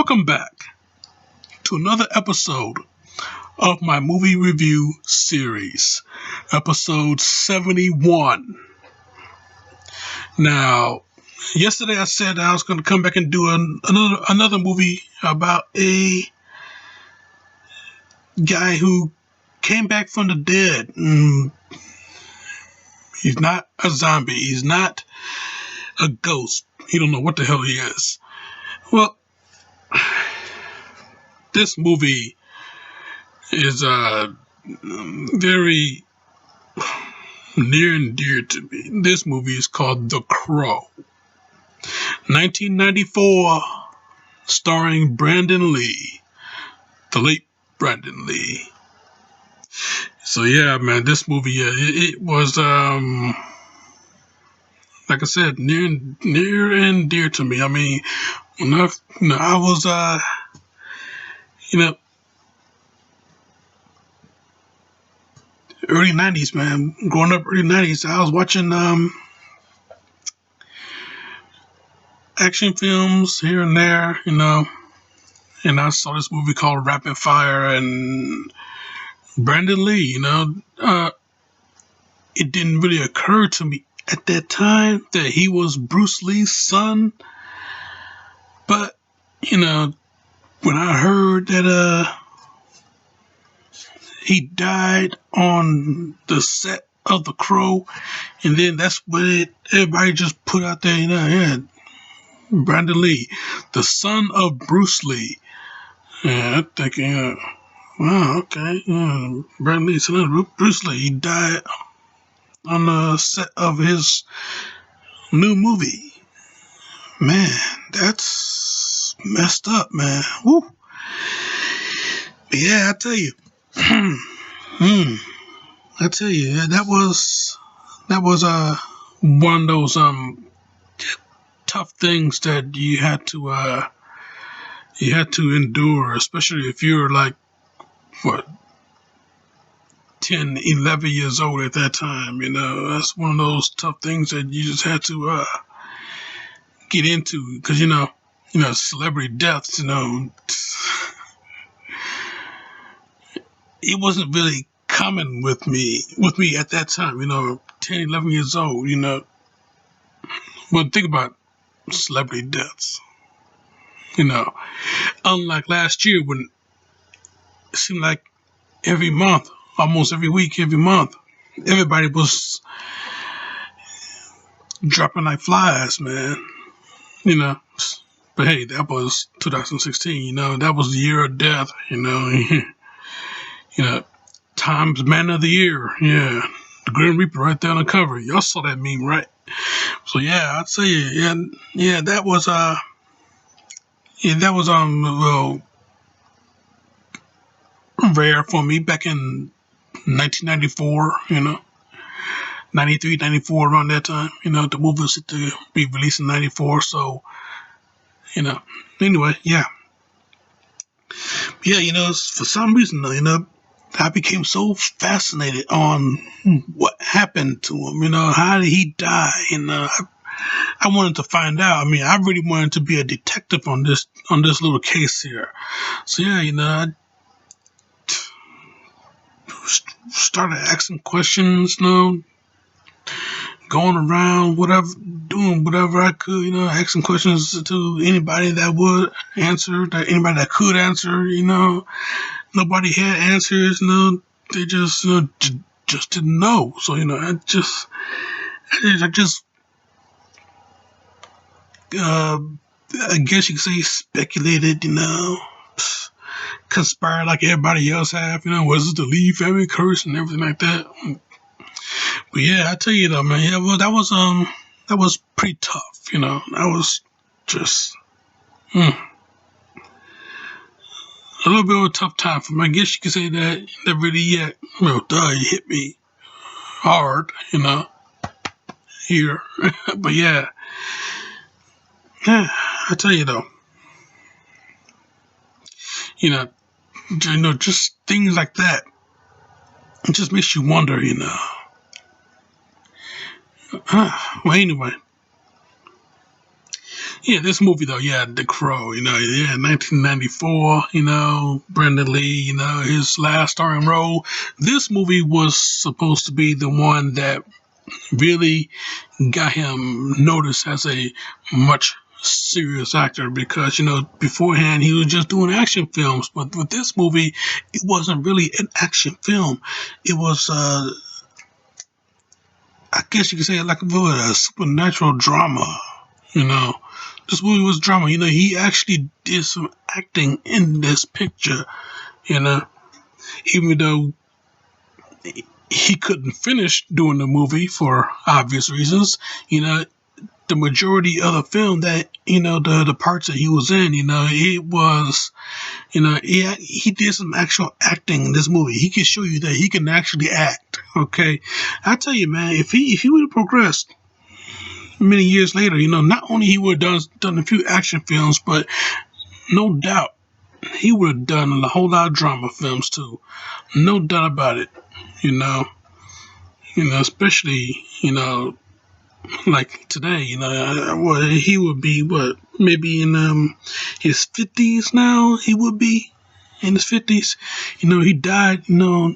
Welcome back to another episode of my movie review series, episode 71. Now, yesterday I said I was going to come back and do another movie about a guy who came back from the dead. He's not a zombie. He's not a ghost. He don't know what the hell he is. Well, this movie is very near and dear to me. This movie is called The Crow. 1994, starring Brandon Lee, the late Brandon Lee. So yeah, man, this movie, it was, like I said, near and dear to me. I mean, when I was, early 90s, man. Growing up early 90s, I was watching action films here and there, and I saw this movie called Rapid Fire, and Brandon Lee, it didn't really occur to me at that time that he was Bruce Lee's son, but, when I heard that he died on the set of The Crow, and then that's what everybody just put out there, Brandon Lee, the son of Bruce Lee. Yeah, I'm thinking, wow, okay, Brandon Lee, son of Bruce Lee, he died on the set of his new movie. Man, that's messed up, man. Woo. But yeah, I tell you, that was one of those tough things that you had to endure, especially if you're like 10, 11 years old at that time. That's one of those tough things that you just had to get into, because celebrity deaths, it wasn't really common with me at that time, 10, 11 years old, But think about celebrity deaths, Unlike last year when it seemed like every month, almost every week, every month, everybody was dropping like flies, man, But hey, that was 2016, that was the year of death, Times Man of the Year, yeah. The Grim Reaper right there on the cover. Y'all saw that meme, right? So yeah, I'd say that was well, rare for me back in 1994, 93, 94, around that time. The movie was set to be released in 94, so anyway, yeah. Yeah, for some reason, I became so fascinated on what happened to him. How did he die? And I wanted to find out. I mean, I really wanted to be a detective on this little case here. So yeah, I started asking questions. Going around, doing whatever I could. Asking questions to anybody that would answer, anybody that could answer. Nobody had answers. They just, just didn't know. So I just I guess you could say speculated, conspired like everybody else have, was it the Lee family curse and everything like that. But yeah, I tell you though, man, yeah, well, that was pretty tough, that was just, a little bit of a tough time for me. I guess you could say that really, yeah, you hit me hard, here. But yeah, I tell you though, just things like that. It just makes you wonder, Well, anyway, Yeah, this movie though, yeah, The Crow, 1994, Brendan Lee, his last starring role. This movie was supposed to be the one that really got him noticed as a much serious actor because, beforehand he was just doing action films, but with this movie, it wasn't really an action film. It was, I guess you could say, like a supernatural drama, you know. This movie was drama. He actually did some acting in this picture, you know, even though he couldn't finish doing the movie for obvious reasons. The majority of the film that, the parts that he was in, it was, he did some actual acting in this movie. He can show you that he can actually act. Okay. I tell you, man, if he would have progressed many years later, not only he would have done a few action films, but no doubt he would have done a whole lot of drama films too. No doubt about it. Especially, like today, he would be maybe in his 50s now. He would be in his 50s. He died, in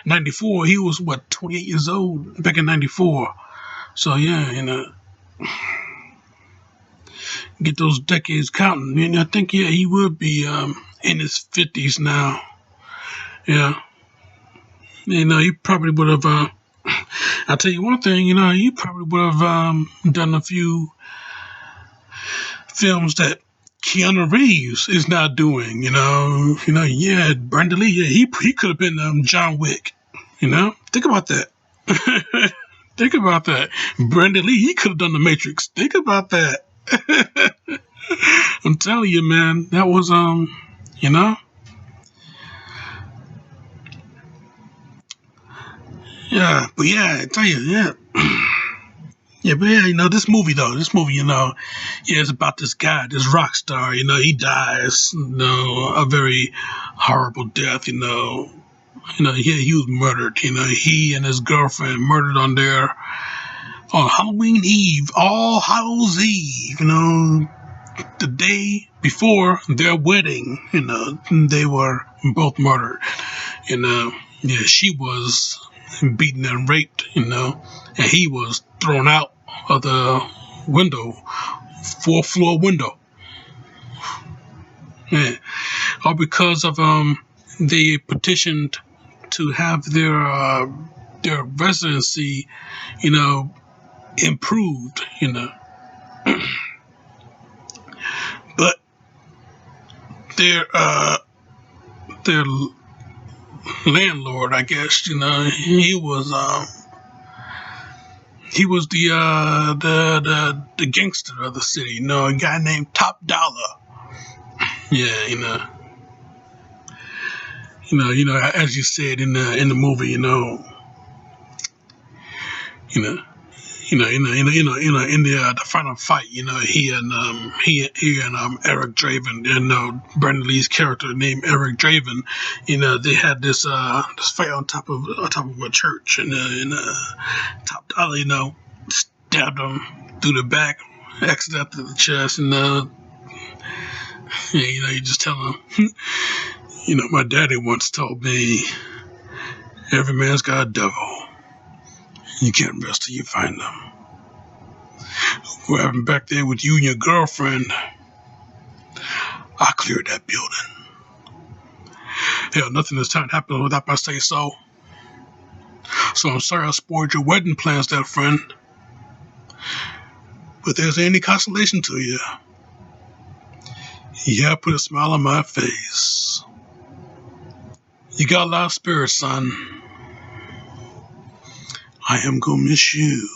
94. He was 28 years old back in 94. So yeah, get those decades counting. And I think, yeah, he would be in his 50s now. Yeah. He probably would have, I'll tell you one thing, he probably would have done a few films that Keanu Reeves is not doing, yeah, Brandon Lee, yeah, he could have been John Wick, think about that. Think about that. Brandon Lee, he could have done The Matrix. Think about that. I'm telling you, man, that was, yeah, but yeah, I tell you, yeah. Yeah, but yeah, this movie though, yeah, it's about this guy, this rock star, he dies, a very horrible death, he was murdered, he and his girlfriend murdered on Halloween Eve, All Hallows Eve, the day before their wedding, they were both murdered, yeah, she was beaten and raped, and he was thrown out of the window, fourth floor window. Yeah. All because of they petitioned to have their residency, improved, but their landlord, I guess, he was the gangster of the city, a guy named Top Dollar. Yeah, as you said in the movie, you know, in the final fight, he and Eric Draven, Brendan Lee's character named Eric Draven, they had this fight on top of a church, and Top Dollar, stabbed him through the back, exited out the chest, and you just tell him, my daddy once told me, every man's got a devil. You can't rest till you find them. What happened back there with you and your girlfriend, I cleared that building. Hell, nothing this time happened without my say so. So I'm sorry I spoiled your wedding plans there, friend. But if there's any consolation to you, yeah, put a smile on my face. You got a lot of spirit, son. I am gonna miss you.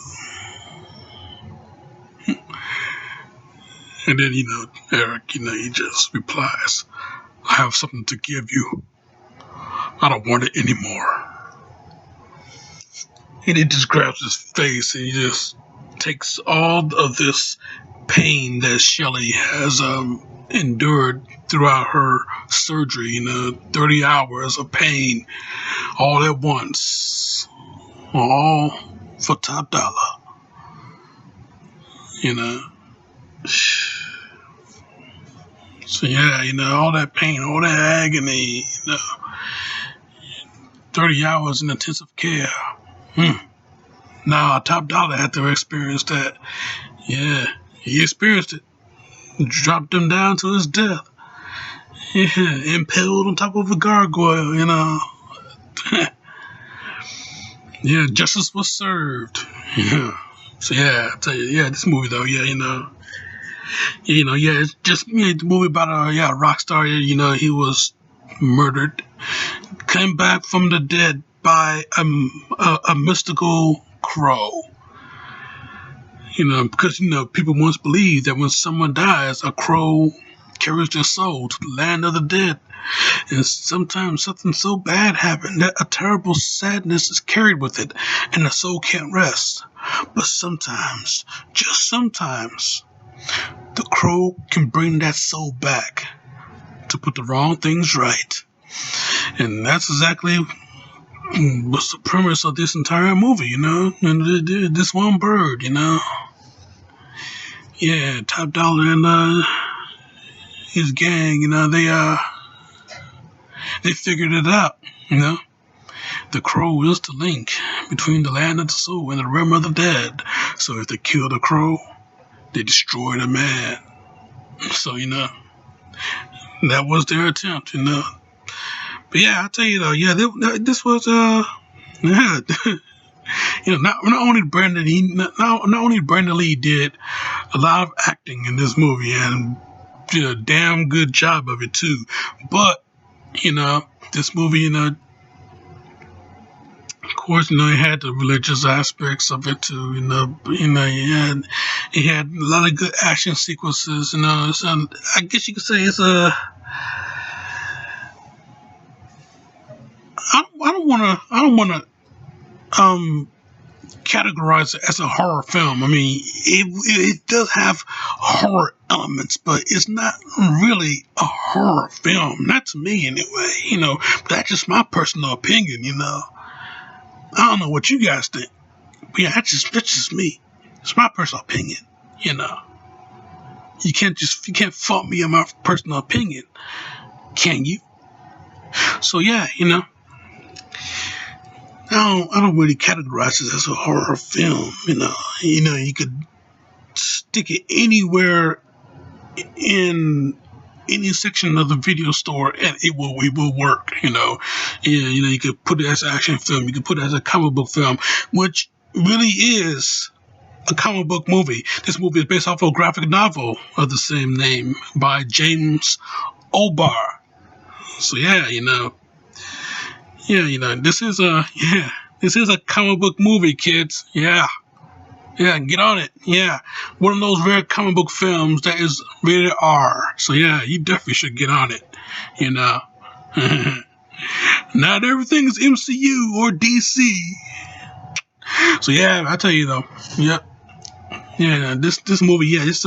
And then, Eric, he just replies, I have something to give you. I don't want it anymore. And he just grabs his face and he just takes all of this pain that Shelley has endured throughout her surgery, 30 hours of pain all at once. All for Top Dollar. So yeah, all that pain, all that agony, 30 hours in intensive care. Now, Top Dollar had to experience that. Yeah, he experienced it. Dropped him down to his death. Yeah, impaled on top of a gargoyle. Yeah, justice was served. Yeah. So yeah, I tell you, yeah, this movie though, yeah, yeah, it's just the movie about a rock star. He was murdered, came back from the dead by a mystical crow. Because people once believed that when someone dies, a crow carries their soul to the land of the dead. And sometimes something so bad happened that a terrible sadness is carried with it, and the soul can't rest. But sometimes, just sometimes, the crow can bring that soul back to put the wrong things right. And that's exactly what's the premise of this entire movie, And this one bird, Yeah, Top Dollar and his gang, they figured it out. The crow is the link between the land of the soul and the realm of the dead. So if they kill the crow, they destroy the man. So, that was their attempt. But yeah, I tell you though, yeah, this was, yeah, not only not only Brandon Lee did a lot of acting in this movie and did a damn good job of it too, but, this movie, of course, it had the religious aspects of it too. It had a lot of good action sequences. So I guess you could say it's a. I don't want to categorize it as a horror film. I mean, it does have horror elements, but it's not really a horror film. Not to me, anyway. But that's just my personal opinion. I don't know what you guys think. But yeah, that's just me. It's my personal opinion. You can't fault me on my personal opinion, can you? So yeah, I don't really categorize it as a horror film. You could stick it anywhere in any section of the video store and it will work. You could put it as an action film. You could put it as a comic book film, which really is a comic book movie. This movie is based off of a graphic novel of the same name by James O'Barr. So yeah, this is a comic book movie, kids. Yeah, get on it. Yeah, one of those rare comic book films that is rated R. So yeah, you definitely should get on it. Not everything is MCU or DC. So yeah, I tell you though, yep. Yeah, this movie, yeah, it's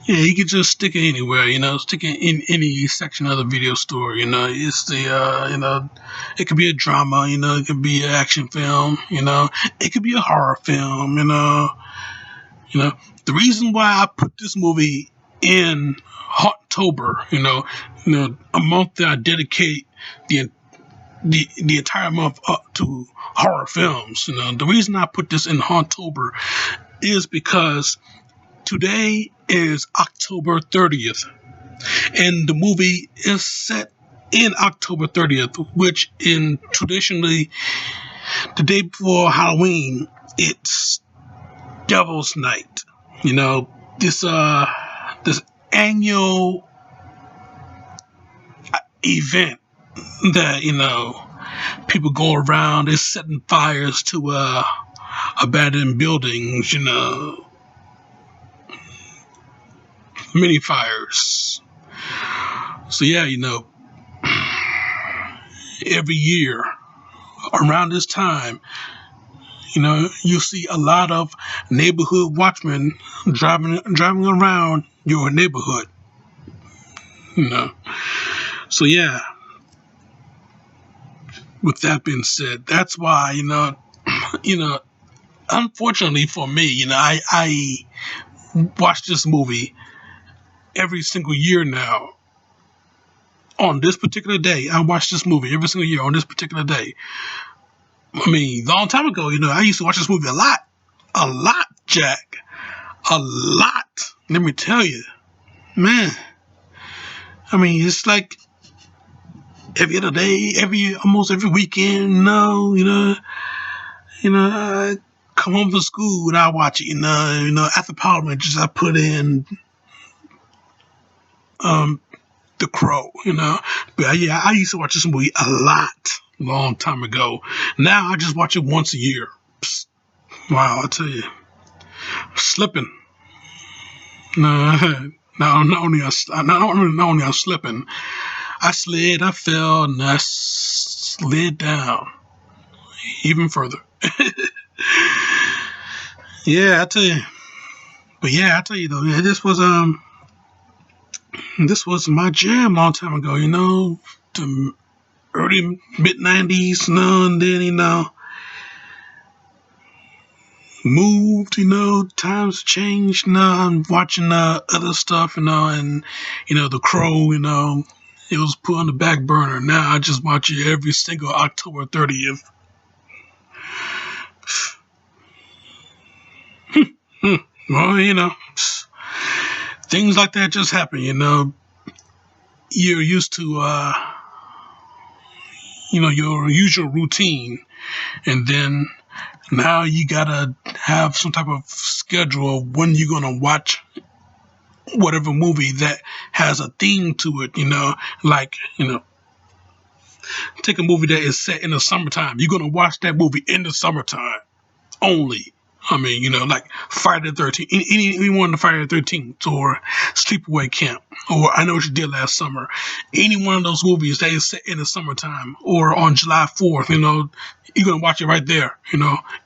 yeah, you could just stick it anywhere, stick it in any section of the video store, it's the it could be a drama, it could be an action film, it could be a horror film, the reason why I put this movie in October, a month that I dedicate the entire month up to horror films. The reason I put this in October is because today is October 30th, and the movie is set in October 30th, which in traditionally the day before Halloween, it's Devil's Night. This annual event that people go around, they're setting fires to abandoned buildings, many fires. So yeah, every year around this time, you see a lot of neighborhood watchmen driving around your neighborhood. So yeah. With that being said, that's why unfortunately for me, I watch this movie every single year now. On this particular day, I watch this movie every single year on this particular day. I mean, long time ago, I used to watch this movie a lot, Jack, a lot. Let me tell you, man. I mean, it's like every other day, almost every weekend. I come home from school and I watch it. After Power Rangers, I put in The Crow. But yeah, I used to watch this movie a lot, long time ago. Now I just watch it once a year. Psst. Wow, I tell you, slipping. No, not only I'm slipping, I slid, I fell, and I slid down even further. Yeah, I tell you. But yeah, I tell you though, yeah, this was my jam long time ago. The early mid '90s, and then moved. Times changed. I'm watching other stuff. And The Crow. It was put on the back burner. Now I just watch it every single October 30th. Well, things like that just happen. You're used to your usual routine, and then now you gotta have some type of schedule of when you're gonna watch whatever movie that has a theme to it. Like take a movie that is set in the summertime. You're gonna watch that movie in the summertime only. I mean, like Friday the 13th, any one of the Friday the 13th, or Sleepaway Camp, or I Know What You Did Last Summer. Any one of those movies that is set in the summertime, or on July 4th, you're going to watch it right there,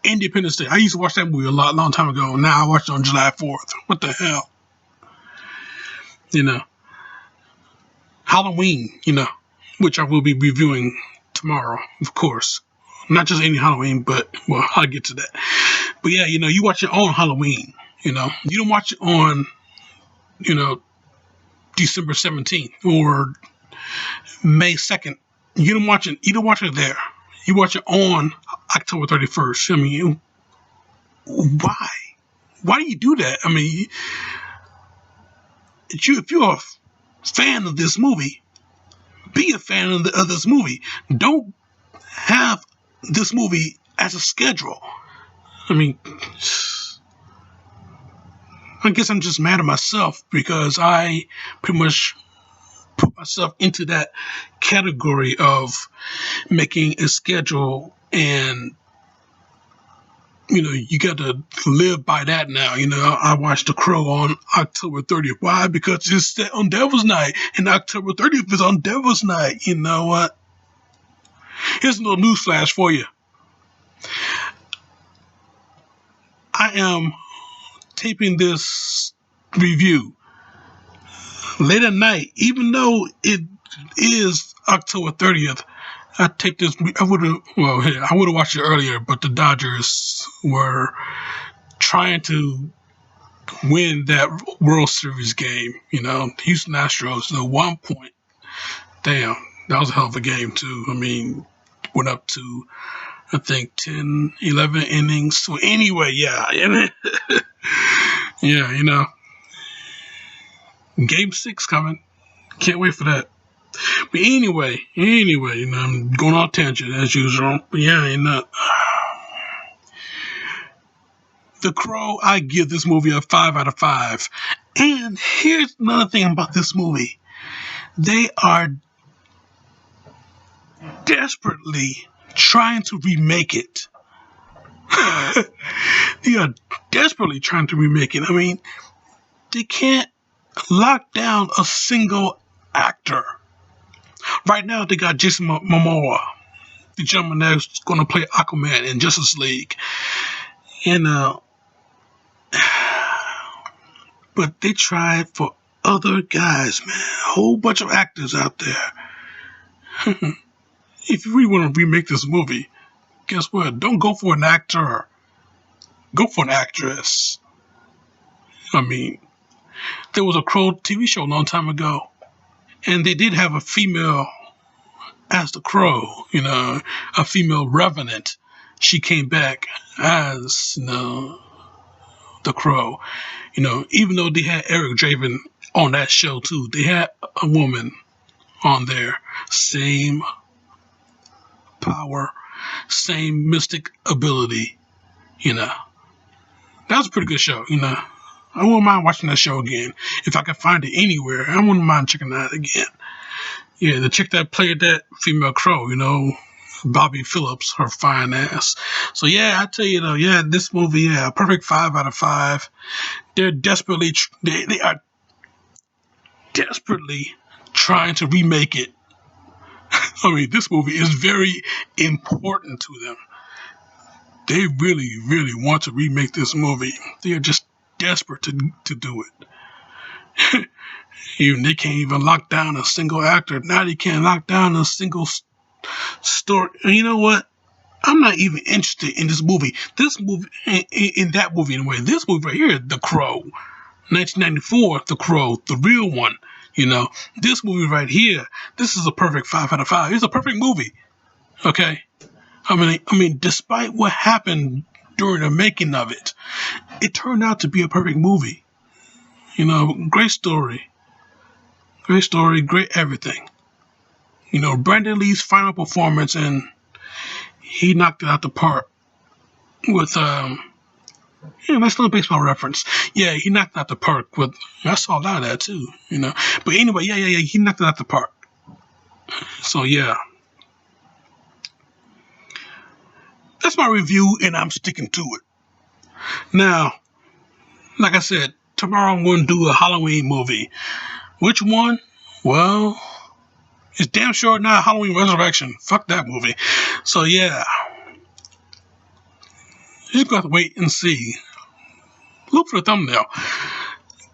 Independence Day. I used to watch that movie long time ago. Now I watch it on July 4th. What the hell? Halloween, which I will be reviewing tomorrow, of course. Not just any Halloween, but, well, I'll get to that. But yeah, you watch it on Halloween, You don't watch it on, December 17th or May 2nd. You don't watch it there. You watch it on October 31st. I mean, why? Why do you do that? I mean, if you're a fan of this movie, be a fan of this movie. Don't have this movie as a schedule. I mean, I guess I'm just mad at myself because I pretty much put myself into that category of making a schedule, and you got to live by that now. I watched The Crow on October 30th. Why? Because it's set on Devil's Night, and October 30th is on Devil's Night. You know what? Here's a little news flash for you. I am taping this review late at night, even though it is October 30th. I would have watched it earlier, but the Dodgers were trying to win that World Series game. The Houston Astros, at one point, damn, that was a hell of a game too. I mean, went up to, I think, 10, 11 innings. So anyway, yeah. Yeah, Game 6 coming. Can't wait for that. But anyway, I'm going on a tangent as usual. But yeah, The Crow, I give this movie a 5 out of 5. And here's another thing about this movie. They are desperately trying to remake it. They are desperately trying to remake it. I mean, they can't lock down a single actor. Right now, they got Jason Momoa, the gentleman that's going to play Aquaman in Justice League. And, but they tried for other guys, man. A whole bunch of actors out there. If you really want to remake this movie, guess what? Don't go for an actor. Go for an actress. I mean, there was a Crow TV show a long time ago, and they did have a female as the Crow, a female revenant. She came back as, the Crow. Even though they had Eric Draven on that show too, they had a woman on there. Same power, same mystic ability, you know. That was a pretty good show, I wouldn't mind watching that show again. If I could find it anywhere, I wouldn't mind checking that out again. Yeah, the chick that played that female Crow, Bobby Phillips, her fine ass. So yeah, I tell you though, yeah, this movie, yeah, perfect 5 out of 5. They're desperately, they are desperately trying to remake it. I mean, this movie is very important to them. They really, really want to remake this movie. They are just desperate to do it. Even they can't even lock down a single actor. Now they can't lock down a single story. And you know what? I'm not even interested in this movie. This movie, in that movie anyway. This movie right here, The Crow. 1994, The Crow, the real one. This movie right here, this is a perfect 5 out of 5. It's a perfect movie. Okay? I mean, despite what happened during the making of it, it turned out to be a perfect movie. Great story. Great story, great everything. Brandon Lee's final performance, and he knocked it out the park with, nice little baseball reference. Yeah, he knocked it out the park with, I saw a lot of that too, But anyway, yeah, he knocked it out the park. So yeah. That's my review, and I'm sticking to it. Now, like I said, tomorrow I'm going to do a Halloween movie. Which one? Well, it's damn sure not Halloween Resurrection. Fuck that movie. So yeah, you just got to wait and see. Look for the thumbnail.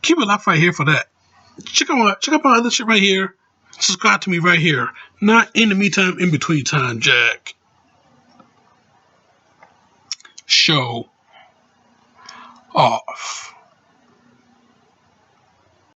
Keep it locked right here for that. Check out my other shit right here. Subscribe to me right here. Not in the meantime, in between time, Jack. Show off.